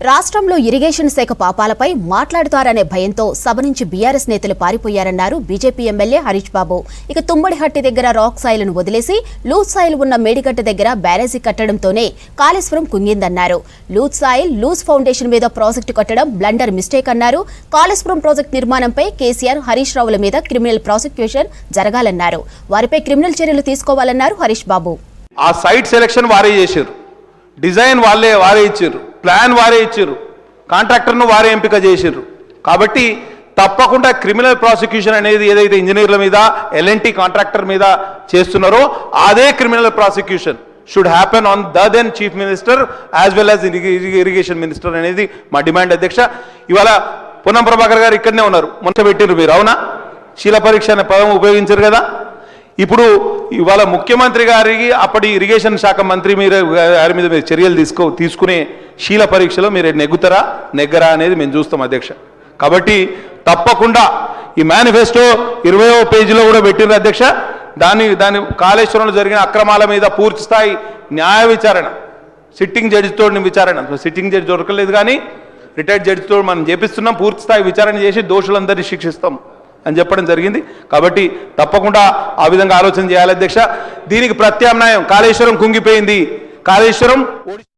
రాష్ట్రంలో ఇరిగేషన్ శాఖ పాపాలపై మాట్లాడుతారనే భయంతో సభ నుంచి బీఆర్ఎస్ నేతలు పారిపోయారన్నారు బీజేపీ ఎమ్మెల్యే హరీష్ బాబు. ఇక తుమ్మడిహట్టి దగ్గర రాక్ సాయిల్ను వదిలేసి లూజ్ సాయిల్ ఉన్న మేడిగడ్డ దగ్గర బ్యారేజీ కట్టడంతోనే కాళేశ్వరం కుంగిందన్నారు. లూజ్ సాయిల్ లూజ్ ఫౌండేషన్ మీద ప్రాజెక్టు కట్టడం బ్లండర్ మిస్టేక్ అన్నారు. కాళేశ్వరం ప్రాజెక్టు నిర్మాణంపై కేసీఆర్, హరీష్ రావుల మీద క్రిమినల్ ప్రాసిక్యూషన్ జరగాలన్నారు. వారిపై క్రిమినల్ చర్యలు తీసుకోవాలన్నారు హరీష్ బాబు. ఆ సైట్ సెలక్షన్ వారే చేశారు, డిజైన్ వారే ఇచ్చారు, ప్లాన్ వారే ఇచ్చారు, కాంట్రాక్టర్ను వారే ఎంపిక చేశారు. కాబట్టి తప్పకుండా క్రిమినల్ ప్రాసిక్యూషన్ అనేది ఏదైతే ఇంజనీర్ల మీద, ఎల్ఎన్టీ కాంట్రాక్టర్ మీద చేస్తున్నారో అదే criminal prosecution should happen on the then chief minister as well as irrigation minister అనేది మా డిమాండ్. అధ్యక్ష, ఇవాళ పొన్నం ప్రభాకర్ గారు ఇక్కడనే ఉన్నారు, మొన్న పెట్టిరు మీరు, అవునా? శీల పరీక్ష అనే పదం ఉపయోగించారు కదా. ఇప్పుడు ఇవాళ ముఖ్యమంత్రి గారికి అప్పటి ఇరిగేషన్ శాఖ మంత్రి గారి మీద మీరు చర్యలు తీసుకునే శీల పరీక్షలో మీరు నెగ్గరా అనేది మేము చూస్తాం అధ్యక్ష. కాబట్టి తప్పకుండా ఈ మేనిఫెస్టో 20వ పేజీలో కూడా పెట్టినారు అధ్యక్ష. దాని కాళేశ్వరంలో జరిగిన అక్రమాల మీద పూర్తి స్థాయి న్యాయ విచారణ, సిట్టింగ్ జడ్జితో విచారణ, సిట్టింగ్ జడ్జి దొరకలేదు కానీ రిటైర్డ్ జడ్జితో మనం చేపిస్తున్నాం, పూర్తి స్థాయి విచారణ చేసి దోషులందరినీ శిక్షిస్తాం అని చెప్పడం జరిగింది. కాబట్టి తప్పకుండా ఆ విధంగా ఆలోచన చేయాలి అధ్యక్ష. దీనికి ప్రత్యామ్నాయం కాళేశ్వరం కుంగిపోయింది, కాళేశ్వరం